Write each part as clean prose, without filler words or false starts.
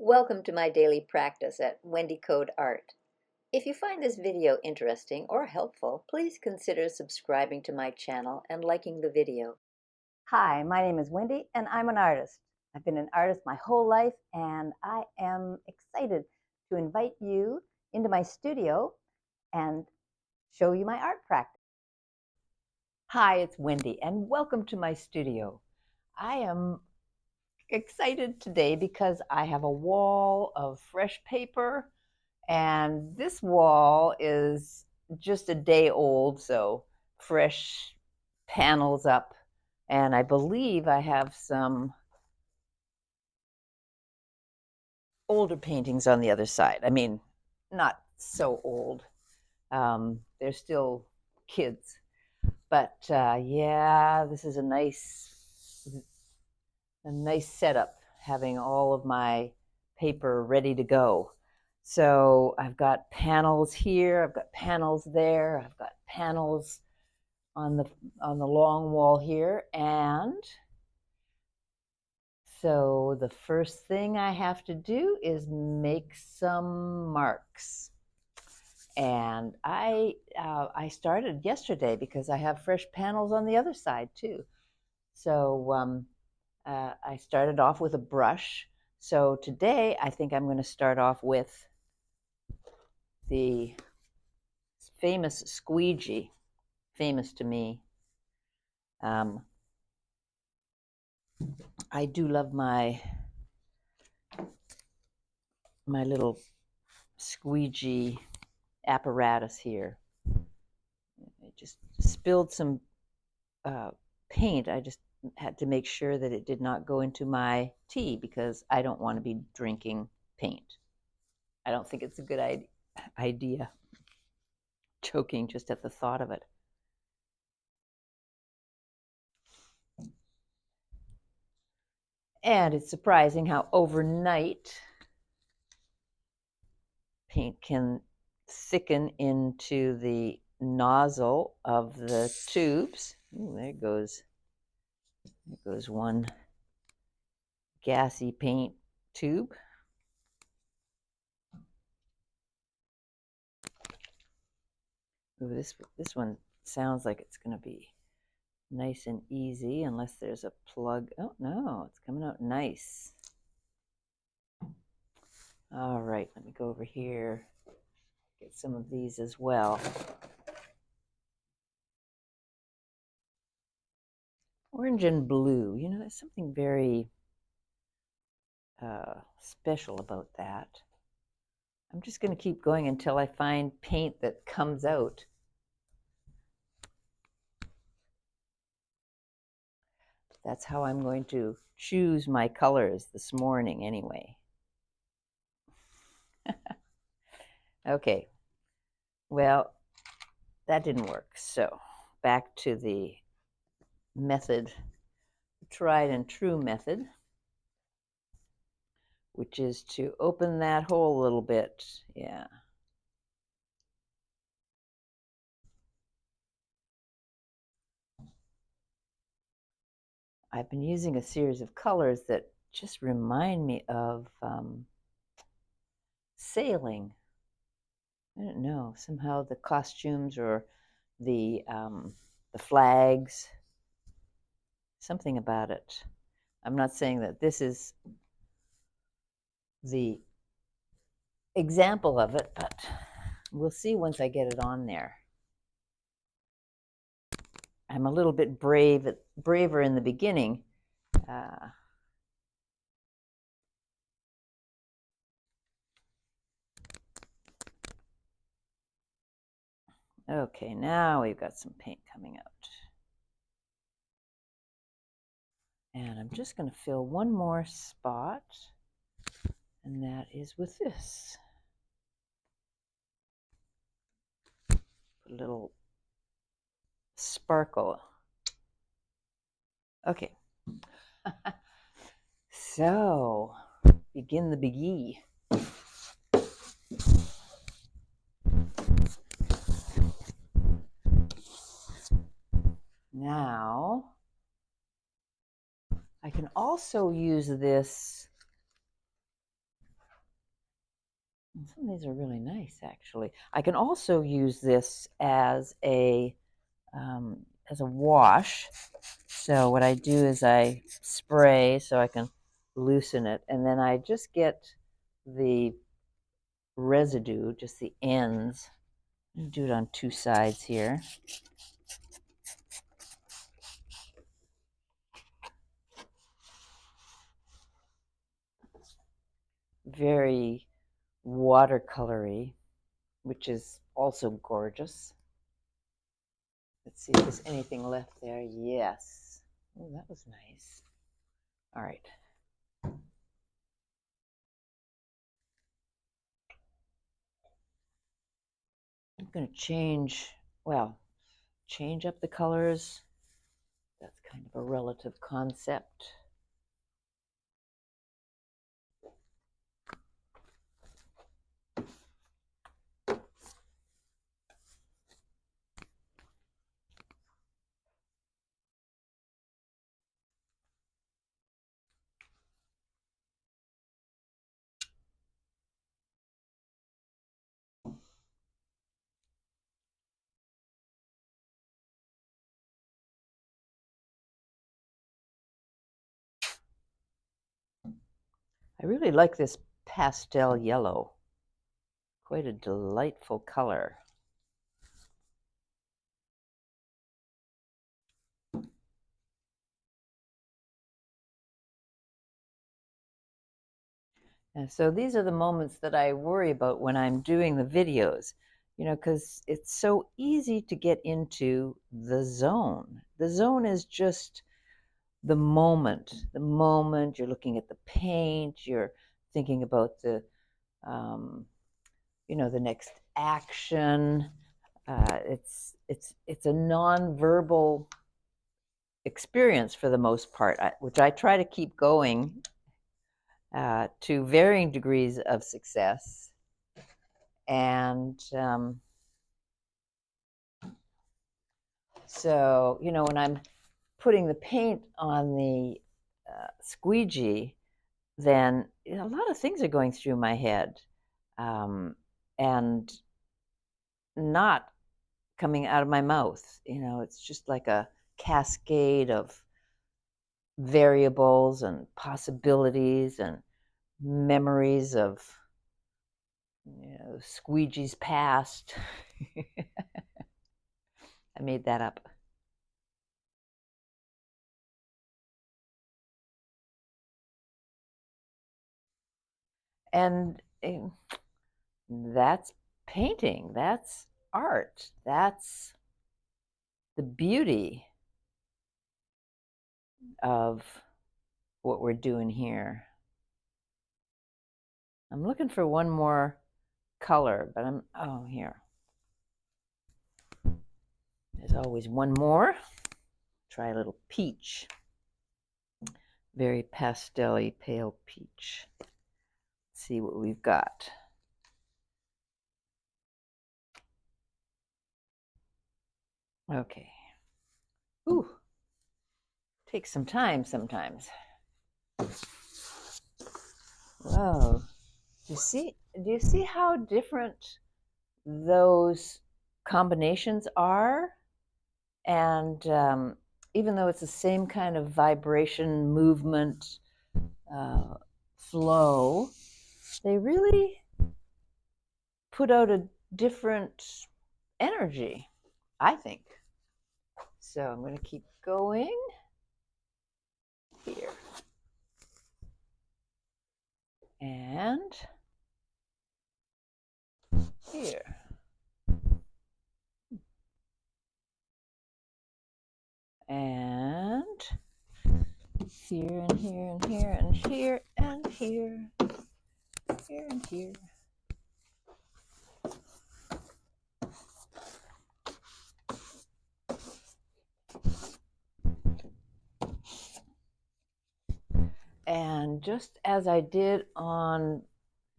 Welcome to my daily practice at Wendy Coad Art. If you find this video interesting or helpful, please consider subscribing to my channel and liking the video. Hi, my name is Wendy and I'm an artist. I've been an artist my whole life and I am excited to invite you into my studio and show you my art practice. Hi, it's Wendy and welcome to my studio. I am excited today because I have a wall of fresh paper, and this wall is just a day old, so fresh panels up, and I believe I have some older paintings on the other side. I mean, not so old. They're still kids, but yeah, this is a nice setup, having all of my paper ready to go. So I've got panels here, I've got panels there, I've got panels on the long wall here, and so the first thing I have to do is make some marks. And I started yesterday because I have fresh panels on the other side too. So I started off with a brush. So today I think I'm going to start off with the famous squeegee, famous to me. I do love my little squeegee apparatus here. I just spilled some paint. I just had to make sure that it did not go into my tea because I don't want to be drinking paint. I don't think it's a good idea. Choking just at the thought of it. And it's surprising how overnight paint can thicken into the nozzle of the tubes. Ooh, there goes one gassy paint tube. Ooh, this one sounds like it's going to be nice and easy unless there's a plug. Oh no, it's coming out nice. All right, let me go over here, get some of these as well. Orange and blue, you know, there's something very special about that. I'm just going to keep going until I find paint that comes out. That's how I'm going to choose my colors this morning anyway. Okay, well, that didn't work. So back to the method, tried and true method, which is to open that hole a little bit. Yeah. I've been using a series of colors that just remind me of sailing. I don't know, somehow the costumes or the flags, something about it. I'm not saying that this is the example of it, but we'll see once I get it on there. I'm a little bit braver in the beginning. Okay, now we've got some paint coming out. And I'm just going to fill one more spot, and that is with this. Put a little sparkle. Okay. So, begin the biggie. Now, I can also use this Some of these are really nice, actually. I can also use this as a wash. So what I do is I spray so I can loosen it, and then I just get the residue, just the ends. Do it on two sides here. Very watercolory, which is also gorgeous. Let's see if there's anything left there. Yes. Oh, that was nice. All right. I'm going to change up the colors. That's kind of a relative concept. I really like this pastel yellow. Quite a delightful color. And so these are the moments that I worry about when I'm doing the videos, because it's so easy to get into the zone. The zone is just the moment. The moment you're looking at the paint, you're thinking about the next action. It's a non-verbal experience for the most part, which I try to keep going to varying degrees of success. And so, when I'm putting the paint on the squeegee, then a lot of things are going through my head and not coming out of my mouth. It's just like a cascade of variables and possibilities and memories of squeegee's past. I made that up. And that's painting. That's art. That's the beauty of what we're doing here. I'm looking for one more color, but here. There's always one more. Try a little peach. Very pastel-y, pale peach. Let's see what we've got. Okay. Ooh, takes some time sometimes. Whoa. Do you see how different those combinations are? And even though it's the same kind of vibration, movement, flow, they really put out a different energy, I think. So I'm going to keep going here. And here. And here and here and here and here and here. Here and here. And just as I did on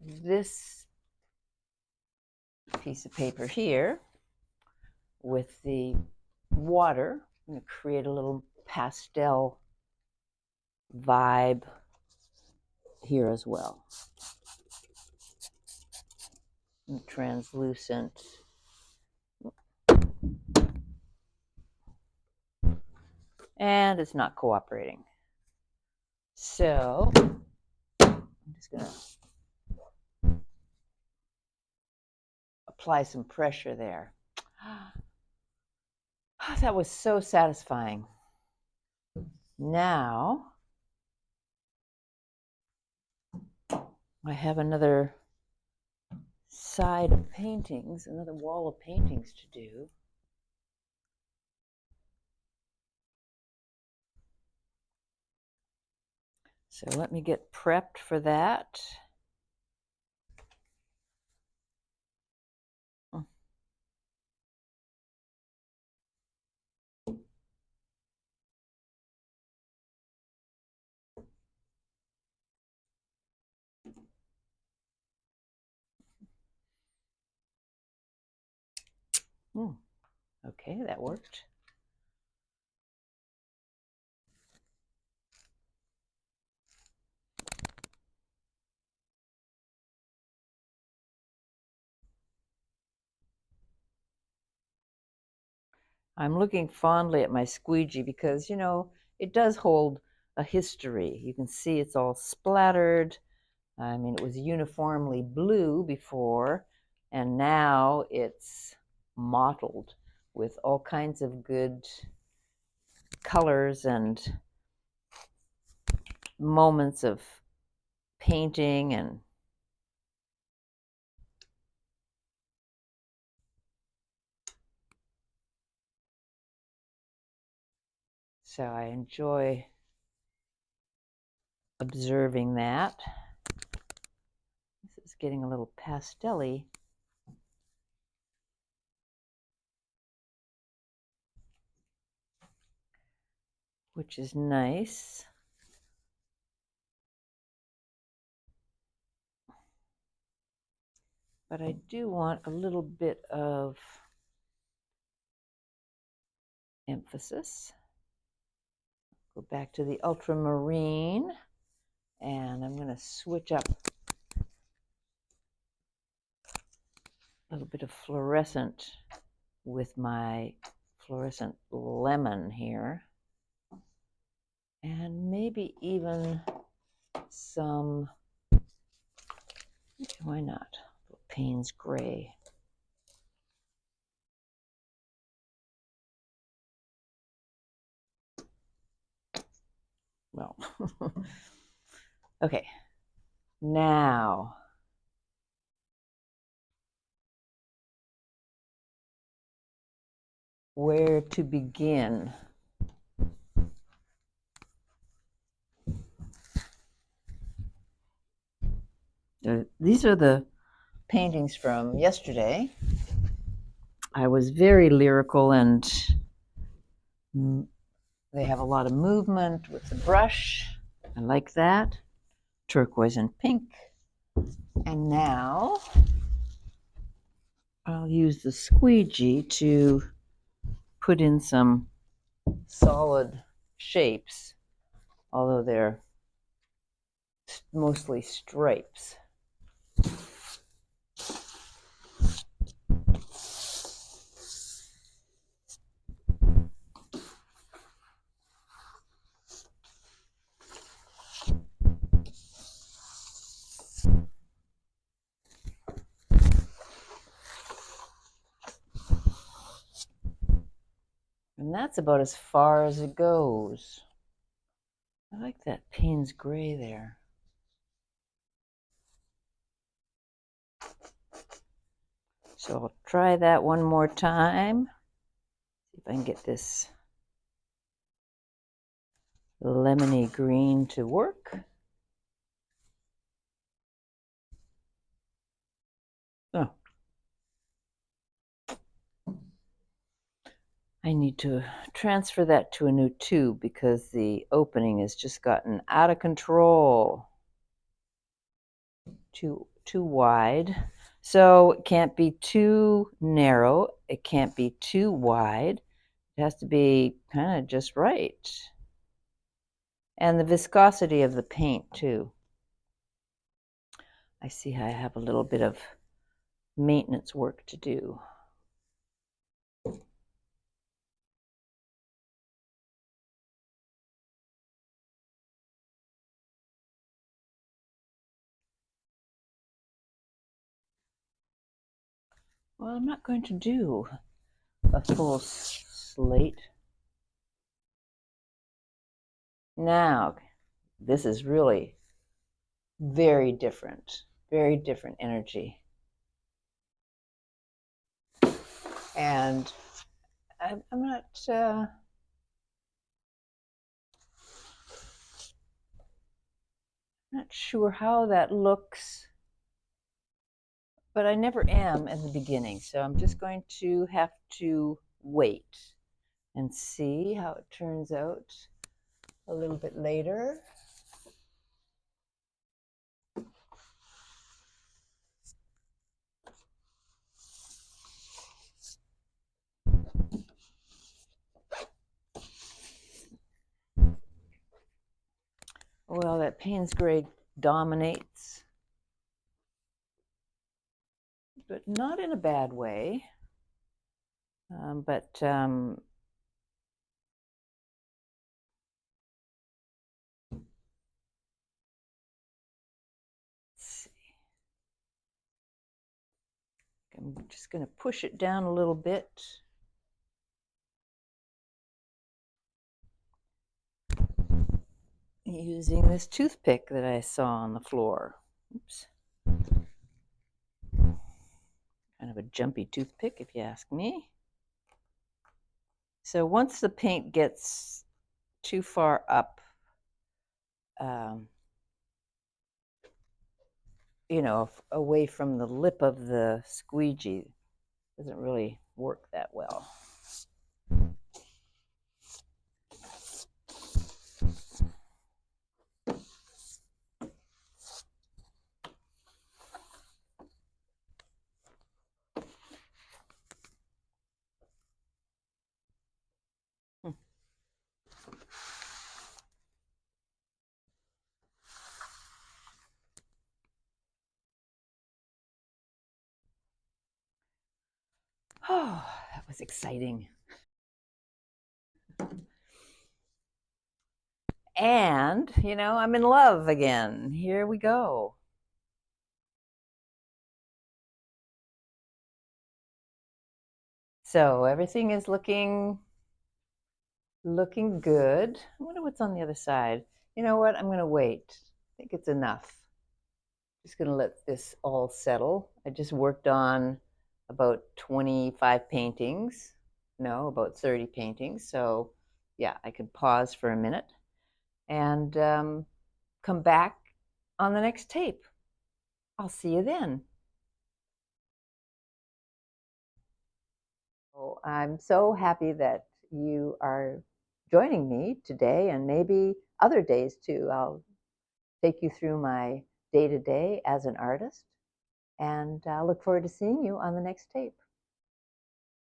this piece of paper here with the water, I'm going to create a little pastel vibe here as well. translucent. And it's not cooperating. So I'm just going to apply some pressure there. That was so satisfying. Now I have another side of paintings, another wall of paintings to do. So let me get prepped for that. Okay, that worked. I'm looking fondly at my squeegee because, you know, it does hold a history. You can see it's all splattered. I mean, it was uniformly blue before, and now it's mottled with all kinds of good colors and moments of painting. And so I enjoy observing that. This is getting a little pastel-y. Which is nice. But I do want a little bit of emphasis. Go back to the ultramarine, and I'm going to switch up a little bit of fluorescent with my fluorescent lemon here, and maybe even some, why not, Payne's gray. Well, okay, now where to begin? These are the paintings from yesterday. I was very lyrical, and they have a lot of movement with the brush. I like that. Turquoise and pink. And now I'll use the squeegee to put in some solid shapes, although they're mostly stripes. And that's about as far as it goes. I like that Payne's gray there. So I'll try that one more time. See if I can get this lemony green to work. Oh. I need to transfer that to a new tube because the opening has just gotten out of control. Too wide. So it can't be too narrow. It can't be too wide. It has to be kind of just right. And the viscosity of the paint too. I see I have a little bit of maintenance work to do. Well, I'm not going to do a full slate. Now, this is really very different energy. And I'm not sure how that looks, but I never am in the beginning. So I'm just going to have to wait and see how it turns out a little bit later. Well, that Payne's gray dominates, but not in a bad way. Let's see. I'm just going to push it down a little bit. Using this toothpick that I saw on the floor. Oops. Kind of a jumpy toothpick, if you ask me. So once the paint gets too far up, you know, away from the lip of the squeegee, doesn't really work that well. Oh, that was exciting. And, you know, I'm in love again. Here we go. So everything is looking good. I wonder what's on the other side. You know what? I'm going to wait. I think it's enough. Just going to let this all settle. I just worked on about 25 paintings. No, about 30 paintings. So yeah, I could pause for a minute and come back on the next tape. I'll see you then. Oh, I'm so happy that you are joining me today and maybe other days too. I'll take you through my day to day as an artist, and I look forward to seeing you on the next tape.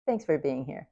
Thanks for being here.